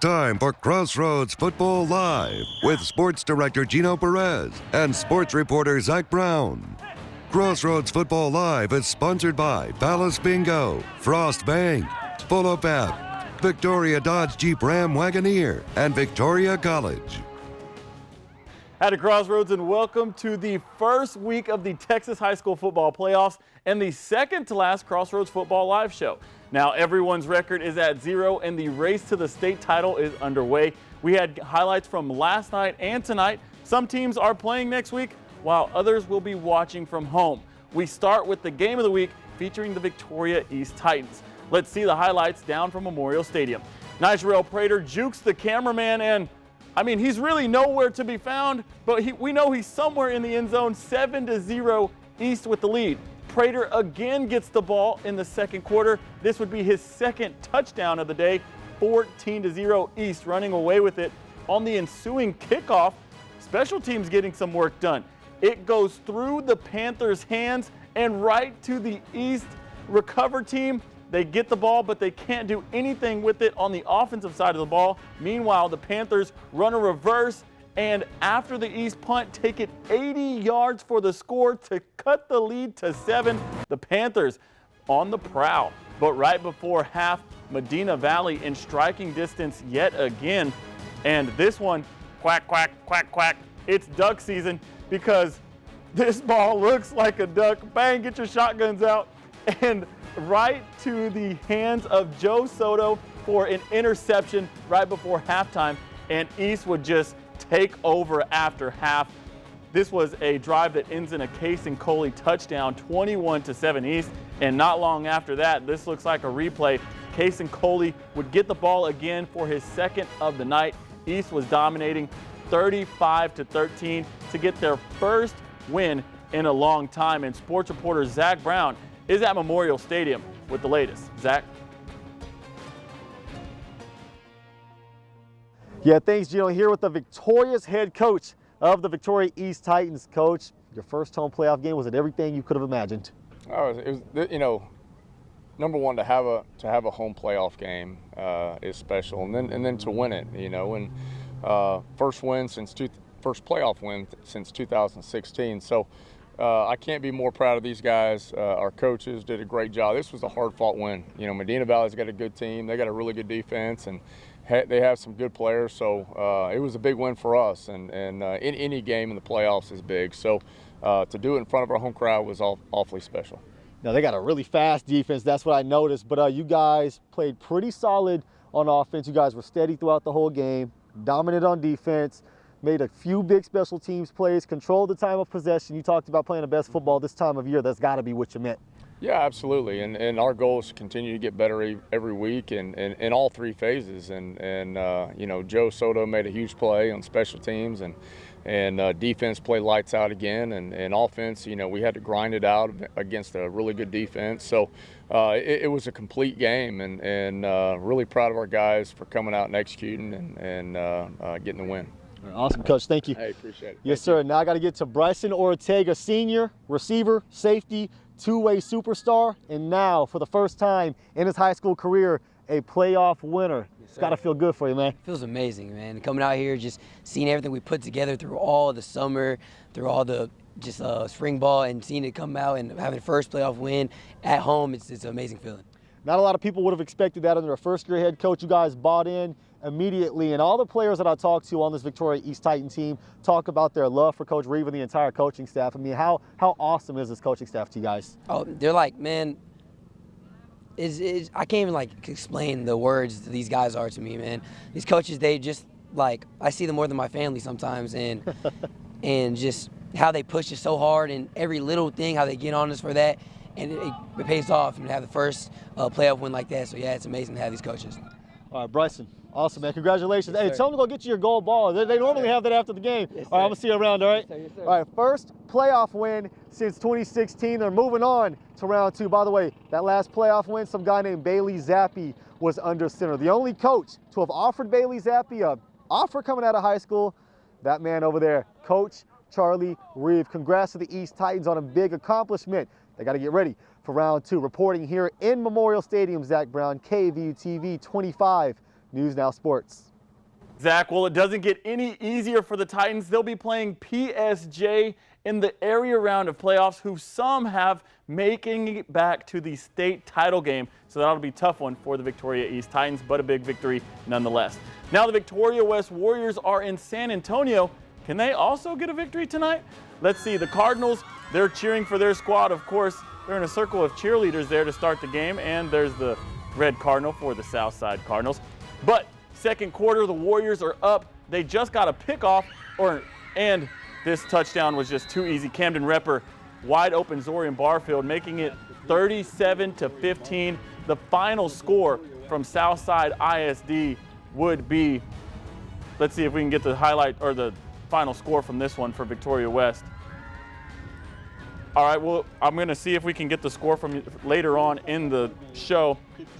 Time for Crossroads Football Live with Sports Director Gino Perez and Sports Reporter Zach Brown. Crossroads Football Live is sponsored by Palace Bingo, Frost Bank, Polo Pep, Victoria Dodge Jeep Ram Wagoneer, and Victoria College. At Crossroads, and welcome to the first week of the Texas High School Football Playoffs and the second to last Crossroads Football Live show. Now everyone's record is at 0 and the race to the state title is underway. We had highlights from last night and tonight. Some teams are playing next week while others will be watching from home. We start with the game of the week featuring the Victoria East Titans. Let's see the highlights down from Memorial Stadium. Nigerell Prater jukes the cameraman and he's really nowhere to be found, but we know he's somewhere in the end zone. 7-0 East with the lead. Prater again gets the ball in the second quarter. This would be his second touchdown of the day. 14-0 East running away with it. On the ensuing kickoff, special teams getting some work done. It goes through the Panthers' hands and right to the East recover team. They get the ball, but they can't do anything with it on the offensive side of the ball. Meanwhile, the Panthers run a reverse, and after the East punt, take it 80 yards for the score to cut the lead to 7. The Panthers on the prowl. But right before half, Medina Valley in striking distance yet again. And this one, quack, quack, quack, quack. It's duck season because this ball looks like a duck. Bang, get your shotguns out. And right to the hands of Joe Soto for an interception right before halftime, and East would just take over after half. This was a drive that ends in a Case and Coley touchdown, 21-7 East, and not long after that, this looks like a replay. Case and Coley would get the ball again for his second of the night. East was dominating 35-13 to get their first win in a long time, and sports reporter Zach Brown is at Memorial Stadium with the latest. Zach? Yeah, thanks, Gino. Here with the victorious head coach of the Victoria East Titans. Coach, your first home playoff game, was it everything you could have imagined? Oh, it was, number one, to have a home playoff game is special, and then to win it, and first playoff win since 2016. So. I can't be more proud of these guys. Our coaches did a great job. This was a hard-fought win. Medina Valley's got a good team. They got a really good defense, and they have some good players. So it was a big win for us. And in any game in the playoffs is big. So to do it in front of our home crowd was awfully special. Now, they got a really fast defense. That's what I noticed. But you guys played pretty solid on offense. You guys were steady throughout the whole game, dominant on defense. Made a few big special teams plays, controlled the time of possession. You talked about playing the best football this time of year. That's got to be what you meant. Yeah, absolutely. And our goal is to continue to get better every week and in all three phases. And Joe Soto made a huge play on special teams, and defense played lights out again. And offense, we had to grind it out against a really good defense. So it was a complete game, and really proud of our guys for coming out and executing and getting the win. Awesome, Coach. Thank you. Hey, appreciate it. Yes, sir. Now I got to get to Bryson Ortega, senior, receiver, safety, two-way superstar, and now, for the first time in his high school career, a playoff winner. Yes, it's got to feel good for you, man. It feels amazing, man. Coming out here, just seeing everything we put together through all the summer, through all the spring ball, and seeing it come out and having the first playoff win at home, it's an amazing feeling. Not a lot of people would have expected that under a first-year head coach. You guys bought in immediately, and all the players that I talked to on this Victoria East Titan team talk about their love for Coach Reeve and the entire coaching staff. How awesome is this coaching staff to you guys? Oh, they're like, man, I can't even explain the words these guys are to me, man. These coaches, they just I see them more than my family sometimes, and and just how they push us so hard and every little thing, how they get on us for that, and it pays off and to have the first playoff win like that. So yeah, it's amazing to have these coaches. All right, Bryson. Awesome, man. Congratulations. Yes, hey, sir. tell them to go get you your gold ball. They normally have that after the game. Yes, all right, I'm going to see you around, all right? Yes, sir. All right, first playoff win since 2016. They're moving on to round 2. By the way, that last playoff win, some guy named Bailey Zappi was under center. The only coach to have offered Bailey Zappi a offer coming out of high school, that man over there, Coach Charlie Reeve. Congrats to the East Titans on a big accomplishment. They got to get ready for round 2. Reporting here in Memorial Stadium, Zach Brown, KVU TV 25, News Now Sports. Zach, well, it doesn't get any easier for the Titans. They'll be playing PSJ in the area round of playoffs, who some have making it back to the state title game. So that'll be a tough one for the Victoria East Titans, but a big victory nonetheless. Now the Victoria West Warriors are in San Antonio. Can they also get a victory tonight? Let's see. The Cardinals, they're cheering for their squad. Of course, they're in a circle of cheerleaders there to start the game, and there's the red cardinal for the Southside Cardinals. But second quarter, the Warriors are up. They just got a pickoff, and this touchdown was just too easy. Camden Repper, wide open Zorian Barfield, making it 37-15. The final score from Southside ISD would be, let's see if we can get the highlight or the final score from this one for Victoria West. All right, well, I'm going to see if we can get the score from later on in the show.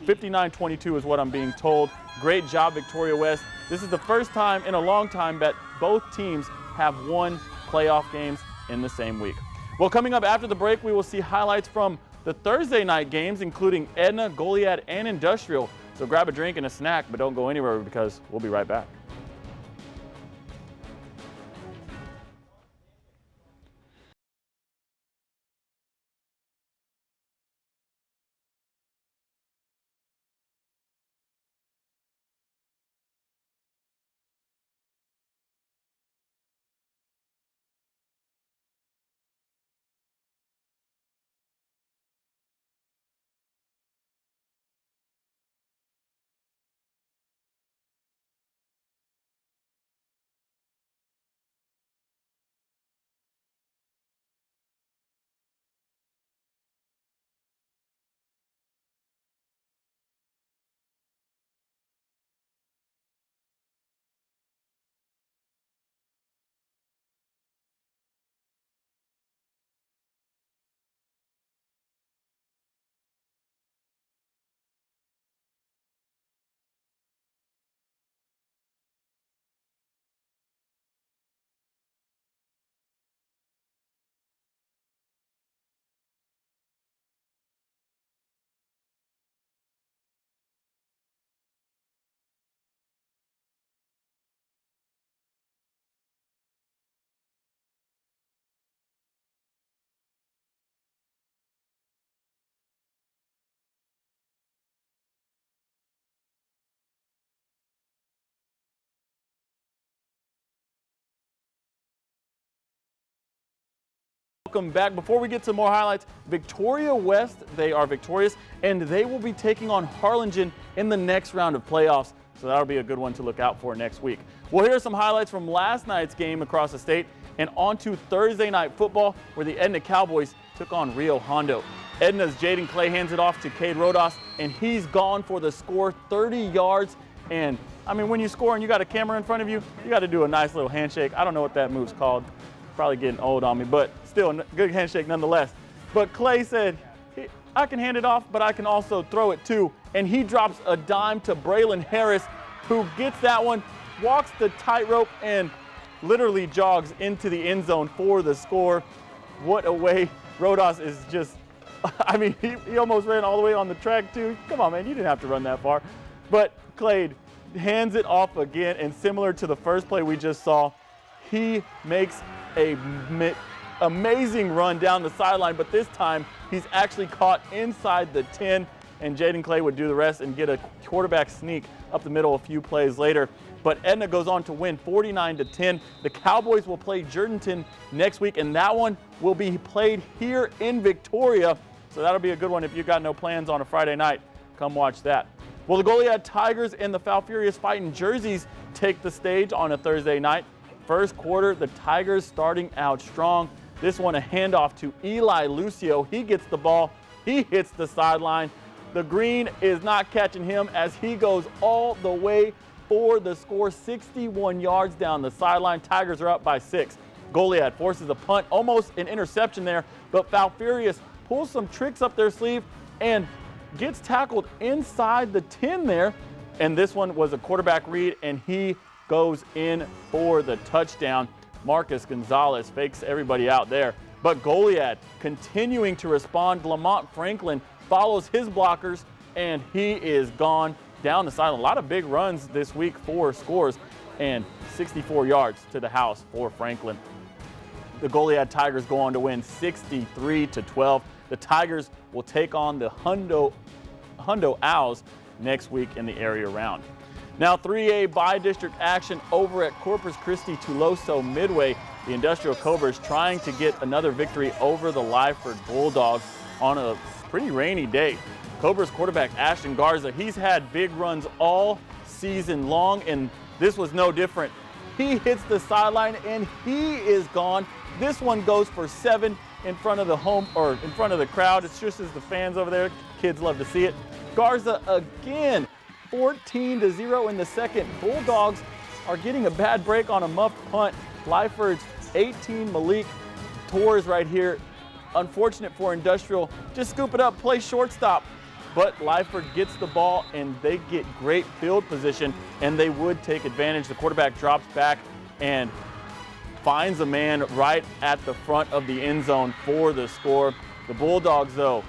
59-22 is what I'm being told. Great job, Victoria West. This is the first time in a long time that both teams have won playoff games in the same week. Well, coming up after the break, we will see highlights from the Thursday night games, including Edna, Goliad, and Industrial. So grab a drink and a snack, but don't go anywhere because we'll be right back. Welcome back. Before we get to more highlights, Victoria West, they are victorious, and they will be taking on Harlingen in the next round of playoffs. So that'll be a good one to look out for next week. Well, here are some highlights from last night's game across the state and on to Thursday night football, where the Edna Cowboys took on Rio Hondo. Edna's Jaden Clay hands it off to Cade Rodas, and he's gone for the score, 30 yards. And I mean, when you score and you got a camera in front of you, you got to do a nice little handshake. I don't know what that move's called. Probably getting old on me, but still a good handshake nonetheless. But Clay said, I can hand it off, but I can also throw it too. And he drops a dime to Braylon Harris, who gets that one, walks the tightrope, and literally jogs into the end zone for the score. What a way. Rodas is just, I mean, he almost ran all the way on the track too. Come on, man, you didn't have to run that far. But Clay hands it off again, and similar to the first play we just saw, he makes an amazing run down the sideline, but this time he's actually caught inside the 10, and Jaden Clay would do the rest and get a quarterback sneak up the middle a few plays later. But Edna goes on to win 49-10. The Cowboys will play Jourdanton next week, and that one will be played here in Victoria. So that'll be a good one if you've got no plans on a Friday night. Come watch that. Well, the Goliad Tigers and the Falfurious Fighting Jerseys take the stage on a Thursday night. First quarter, the Tigers starting out strong. This one a handoff to Eli Lucio. He gets the ball. He hits the sideline. The green is not catching him as he goes all the way for the score, 61 yards down the sideline. Tigers are up by 6. Goliad forces a punt, almost an interception there, but Falfurious pulls some tricks up their sleeve and gets tackled inside the 10 there. And this one was a quarterback read, and he goes in for the touchdown. Marcus Gonzalez fakes everybody out there. But Goliad continuing to respond. Lamont Franklin follows his blockers, and he is gone down the sideline. A lot of big runs this week for scores, and 64 yards to the house for Franklin. The Goliad Tigers go on to win 63-12. The Tigers will take on the Hundo Owls next week in the area round. Now 3A Bi-District action over at Corpus Christi Tuloso Midway. The Industrial Cobras trying to get another victory over the Lyford Bulldogs on a pretty rainy day. Cobras quarterback Ashton Garza, he's had big runs all season long, and this was no different. He hits the sideline and he is gone. This one goes for 7 in front of in front of the crowd. It's just as the fans over there, kids love to see it. Garza again, 14-0 in the second. Bulldogs are getting a bad break on a muffed punt. Lyford's 18 Malik Torres right here. Unfortunate for Industrial. Just scoop it up, play shortstop. But Lyford gets the ball and they get great field position, and they would take advantage. The quarterback drops back and finds a man right at the front of the end zone for the score. The Bulldogs, though,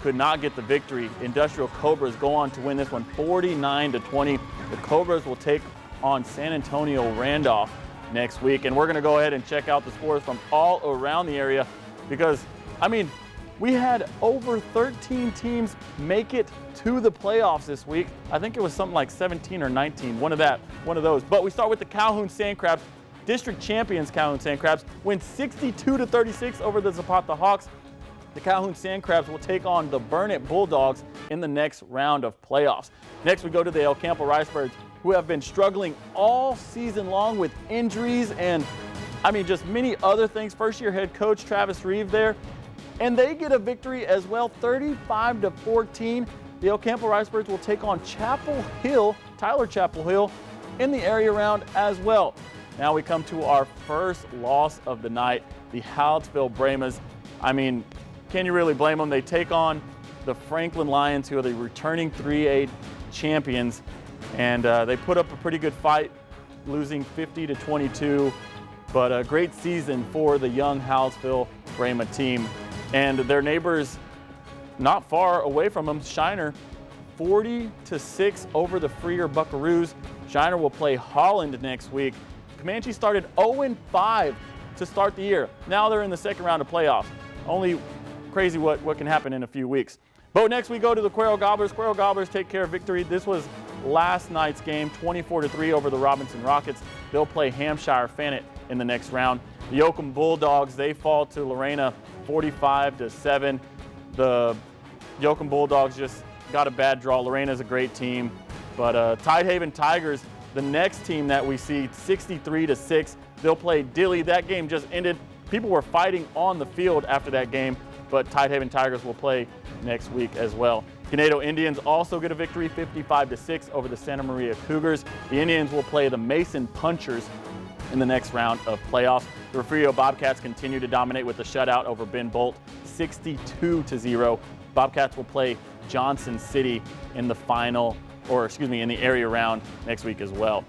could not get the victory. Industrial Cobras go on to win this one 49-20. The Cobras will take on San Antonio Randolph next week. And we're going to go ahead and check out the scores from all around the area because, I mean, we had over 13 teams make it to the playoffs this week. I think it was something like 17 or 19, one of those. But we start with the Calhoun Sandcrabs. District champions Calhoun Sandcrabs win 62-36 over the Zapata Hawks. The Calhoun Sandcrabs will take on the Burnett Bulldogs in the next round of playoffs. Next, we go to the El Campo Ricebirds, who have been struggling all season long with injuries and, I mean, just many other things. First-year head coach Travis Reeve there, and they get a victory as well, 35-14. The El Campo Ricebirds will take on Tyler Chapel Hill, in the area round as well. Now we come to our first loss of the night, the Hallettsville Brahmas. I mean, can you really blame them? They take on the Franklin Lions, who are the returning 3A champions, and they put up a pretty good fight, losing 50-22, but a great season for the young Hallettsville Brahma team. And their neighbors not far away from them, Shiner, 40-6 over the Freer Buckaroos. Shiner will play Holland next week. Comanche started 0-5 to start the year. Now they're in the second round of playoffs. Only crazy what can happen in a few weeks. But next we go to the Cuero Gobblers. Cuero Gobblers take care of victory. This was last night's game, 24-3 over the Robinson Rockets. They'll play Hampshire Fannet in the next round. The Yoakum Bulldogs, they fall to Lorena 45-7. The Yoakum Bulldogs just got a bad draw. Lorena's a great team. But Tidehaven Tigers, the next team that we see, 63-6. They'll play Dilley. That game just ended. People were fighting on the field after that game, but Tidehaven Tigers will play next week as well. Conedo Indians also get a victory, 55-6 over the Santa Maria Cougars. The Indians will play the Mason Punchers in the next round of playoffs. The Refugio Bobcats continue to dominate with the shutout over Ben Bolt, 62-0. Bobcats will play Johnson City in the in the area round next week as well.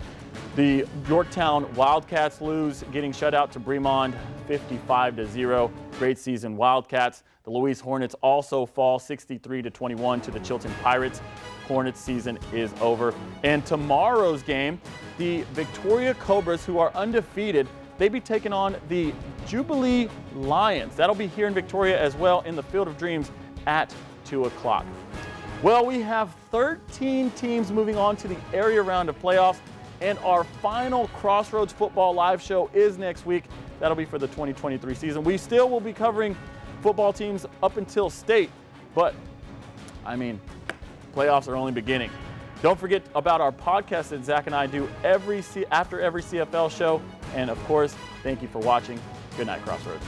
The Yorktown Wildcats lose, getting shut out to Bremond 55-0. Great season, Wildcats. The Louise Hornets also fall 63-21 to the Chilton Pirates. Hornets season is over. And tomorrow's game, the Victoria Cobras, who are undefeated, they be taking on the Jubilee Lions. That'll be here in Victoria as well in the Field of Dreams at 2 o'clock. Well, we have 13 teams moving on to the area round of playoffs, and our final Crossroads Football Live show is next week. That'll be for the 2023 season. We still will be covering football teams up until state, but I mean, playoffs are only beginning. Don't forget about our podcast that Zach and I do after every CFL show. And of course, thank you for watching. Good night, Crossroads.